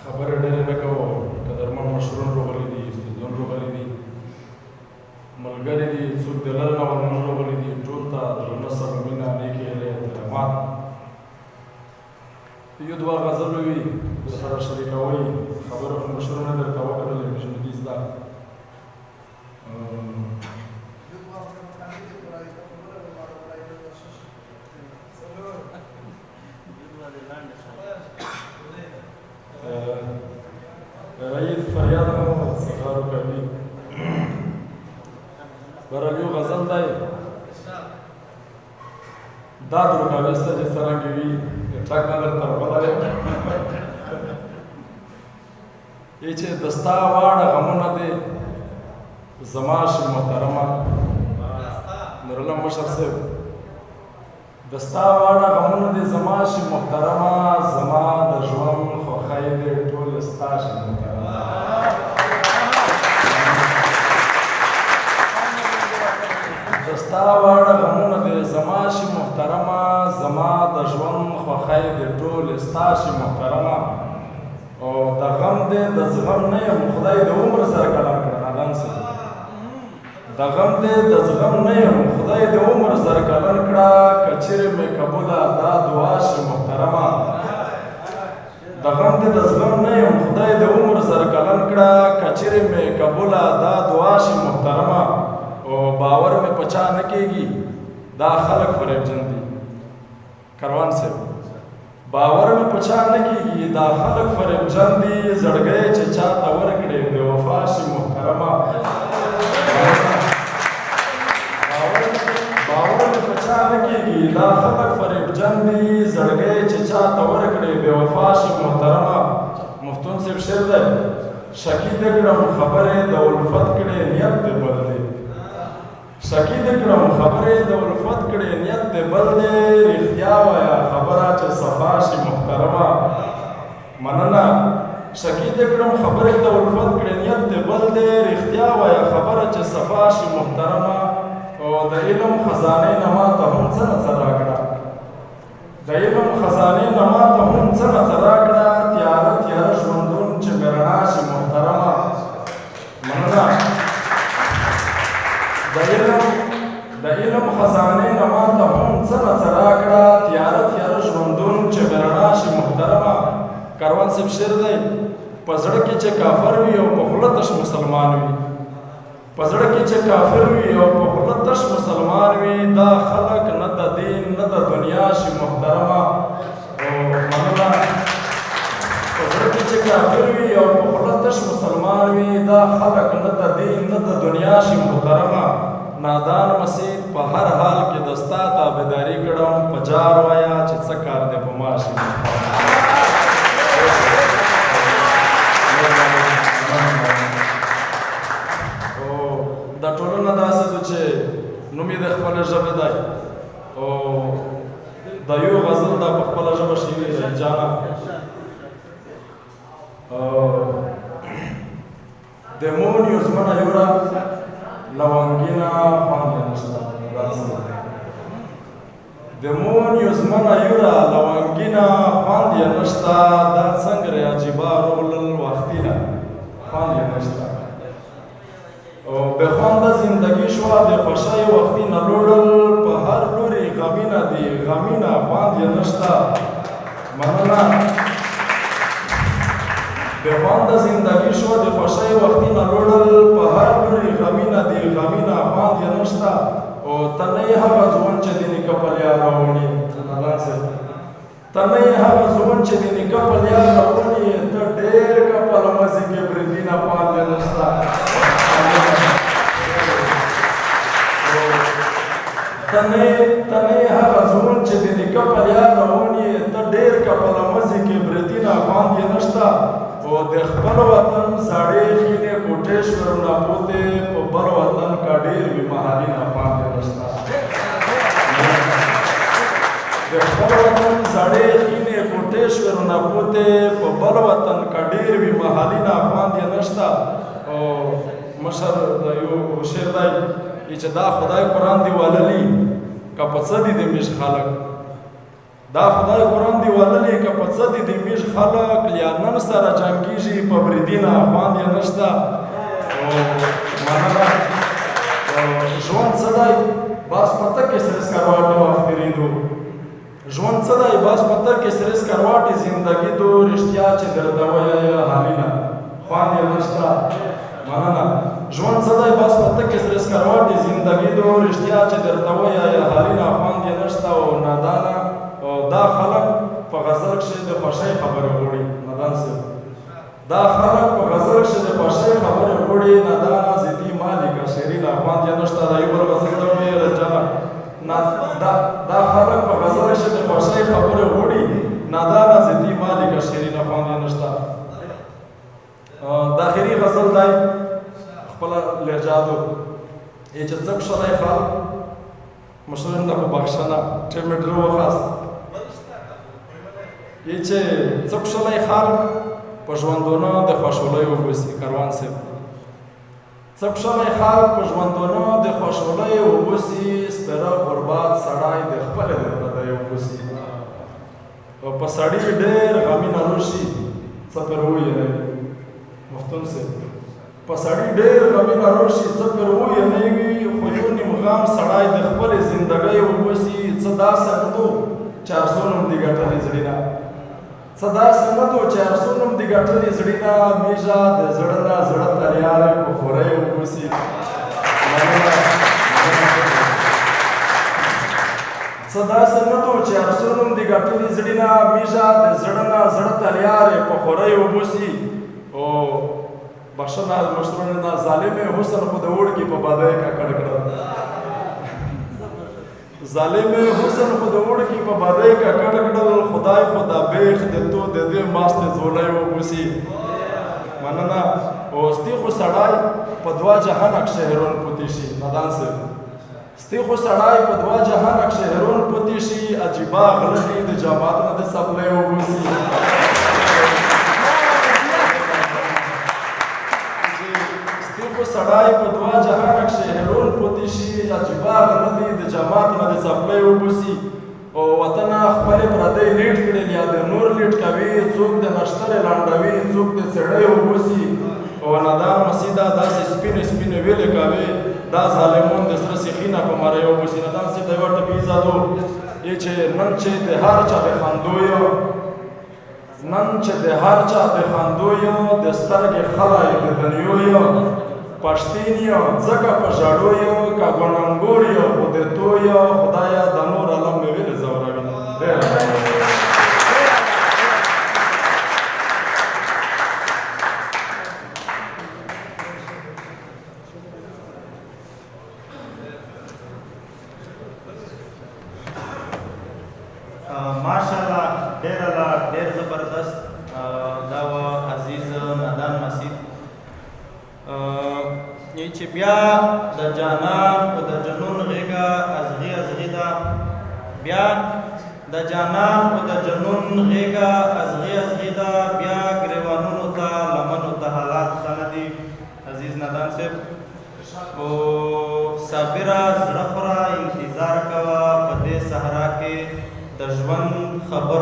خبرې ډېرې نه کوو. قدرمن مشرون راغلي دي، استادان راغلي دي، ملګري دي، څوک د لرې نه ورنه راغلي دي. ټول ته درنه سره مینه، نیکې هیلې، احترامات. یو دوه غزل وي درسره شریکوئ. خبره خو مشرونه درته وکړلې، ژوندي زده. رئیس فریاد هم سخارو کوي. برحال یو غزل دی، دا درکاوي سته چې څرنګه وي ټک نه درته راغلی ای چې د ستا واړه غمونه دي زما شي محترمه نورالله مشر صاحب، د ستا واړه غمونه دي زما شي محترمه، زما د ژوند خوښۍ دې ټول ستا شي محترمه. د ستا واړه غمونه دي زما شي محترمه، زما د ژوند خوښۍ دې ټول ستا شي محترمه. او د غم دې د زغم نه یم خدای د عمر سره کلام کړه نادان صاحب. د غم دې د زغم نه یم خدای د عمر سره کلام کړه، که چیرې مې قبوله دا دعا شي محترمه. د غم دې د زغم نه یم خدای د عمر سره کلام کړه، که چیرې مې قبوله دا دعا شي محترمه. او باور مې په چا نه کېږي دا خلک فریبجن دي کروان صاحب، باور مې په چا نه کېږي دا خلک فریبجن دي، زړګی چې چا ته ورکړې د وفا شي محترمه. باور مې په چا نه کېږي دا خلک فریبجن دي، زړګی چې چا ته ورکړې د وفا شي محترمه. مفتون صاحب شعر دی، شکی دې کړم خبرې د الفت کړې نیت دې بل دی، شکی دې کړم خبرې د الفت کړې نیت دې بل دی، رښتیا وایه خبره چې صفا شي محترمه. مننه. شکی دې کړم خبرې د الفت کړې نیت دې بل دی، رښتیا وایه خبره چې صفا شي محترمه. او د علم خزانې نه ماته هم څه نه څه راکړه، د علم خزانې نه ماته هم څه نه څه راکړه، تیاره تیاره ژوندون چې مې رڼا شي محترمه. مننه. د علم خزانې نه ماته هم څه نه څه راکړه، تیاره تیاره ژوندون چې مې رڼا شي محترمه. کاروان صاحب شعر دی، په زړه کې چې کافر وي او په خوله تش مسلمان وي، په زړه کې چې کافر وي او په خوله تش مسلمان وي، دا خلک نه د دین نه د دنیا شي محترمه. او مننه. په زړه کې چې کافر وي او په خوله تش مسلمان وي، دا خلک نه د دین نه د دنیا شي محترمه. نادان مسید په هر حال کې د ستا تابعداري کړم، په جار وایه چې څه کار دی په ما شي. دا ټولنه داسې ده چې نوم یې د خپلې ژبې دی، او دا یو غزل دا په خپله ژبه شوي دی جانه. demonios mana yura lawangina خوند نشته. demonios mana yura lawangina خوند نشته، دا څنګه عجیبه رولل وختینه خوند نشته. او به خوند زندگی شوه د خوښۍ وختینه لوړل، په هر لوري غمینه دي غمینه خوند نشته. مننه. به خوند زندگی شوه د خوښۍ وختینه لوړل، په هر لوري غمینه دي غمینه خوند نشته. او ته نه یې هغه ځوان چې د نیکه په لیا راوړي، ته نه یې هغه ځوان چې د نیکه په لیا راوړي، ته ډېر کپل مزي کې بریدینه خوند نشته. ته نه یې هغه ځوان چې د نیکه په لیا راوړي، ته ډېر کپل مزي کې بریدینه خوند نشته. او د خپل وطن زاړې خینې کوټېشورونه پوتې، په بل وطن کا ډېر وي محالي نه خوند نشته. د خپل وطن زاړې خینې کوټېشورونه پوتې، په بل وطن کا ډېر وي محالي نه خوند نشته. او مشر یو شعر دی چې دا خدای قرآن دی وللی که په څه دي د میش خلک، دا خدای قرآن دی وللی که په څه دي د میږ خلک یا نن سره جنګېږي په بریدینه خوند یې نشته. مننه. ژوند څه دی؟ باز پته کې سره سکروټې وخت تېرېدو. ژوند څه دی؟ باز پته کې سره سکروټې زندګي دو رښتیا چې درته وایه حالینه خوند یې نشته. مننه. ژوند څه دی؟ باز پته کې سره سکروټې زندګي دو رښتیا چې درته وایه حالینه خوند یې نشته. او نادانه دا خلق په غزل کښې د خوښۍ خبرې غواړي. نادان صاحب دا خلق په غزل کښې د خوښۍ خبرې غواړي. نادانه ضدي مالکه شیرینه خوند یې نشته. دا یو بل غزل ته ویل جانه دا خلق په غزل کښې د خوښۍ خبرې غواړي. نادانه ضدي مالکه شیرینه خوند یې نشته. د اخري غزل دی خپله لهجادو یې چې څه کښلی خلق مشرم ته په بخښنه ټیم مې ډېر وخاست. یې چې څه کښلی خلق په ژوندونه د خوشحالیو وبوسي. کاروان صاحب څه کښلی خلق په ژوندونه د خوشحالیو وبوسي. سپېره غربت سړی د خپلې د پردیو وبوسي. او په سړي ډېر غمونه روشي څه پرې ووینئ. مفتون صاحب په سړي ډېر غمونه روشي څه پرې ووینئ وي. خو یو نیم غم سړی د خپلې زندګۍ وبوسي. څه داسې نه دو چې ارزو نوم دې ګټلې زړي نه. څه داسې نه دو چې ارزو نوم دې ګټلې زړي نه. میژه د زړه نه زړه تریارې په خورۍ وبوسي. څه داسې نه دو چې ارزو نوم دې ګټلې زړي نه. میژه د زړه نه زړه تریارې په خورۍ وبوسي. او بخښنه مشرانو نه ظالم حسن خو د وړکي په بدۍ ککړ کړه. ظالم حسن خو د وړکي په بدۍ ککړ کړل. خدای خو دا بیخ د تو د دې ماستې زولی وبوسي. مننه. او ستی خو سړی په دوه جهانه کښې هرون پوتې شي. نادان صاحب ستی خو سړی په دوه جهانه کښې هرون پوتې شي. عجیبه غله دي د جامات نه د څپلۍ وبوسي. سړی په دوه جهانه کښې هرون پوتې شي. عجیبه غله دي د جماعت نه د څپلۍ وبوسي. او وطنه خپلې پردۍ لیټ کړي یا د نور لیټ کوي. څوک د نښترې لنډوي څوک د څېړۍ وبوسي. او نادان مسیده داسې سپینې سپینې ویلې کوي. دا ظالمون د سره سیخینه په مری وبوسي. نادان صاحب د یوه ټپي ایزادو یې چې نن چې د هر چا د خندویو نن چې د هر چا د خندویو د سترګې خلی د دنیویو. پښتین یو ځکه په ژړو یو که ګوننګور یو خو د تو یو. خدایه د نور عالم مې ویلې ځوروي. ماشاءالله ډېر زبردست دا و عزیز نادان مسیح چې بیا د جانان په د جنون غېږه ازغي ازغي ده. بیا د جانان په د جنون غېږه ازغي ازغي ده. بیا ګریوانونو ته لمنو ته حالات ښه نه دي. عزیز نادان صاحب او صابره زړه خوره انتظار کوه په دې صحرا کې د ژوند خبر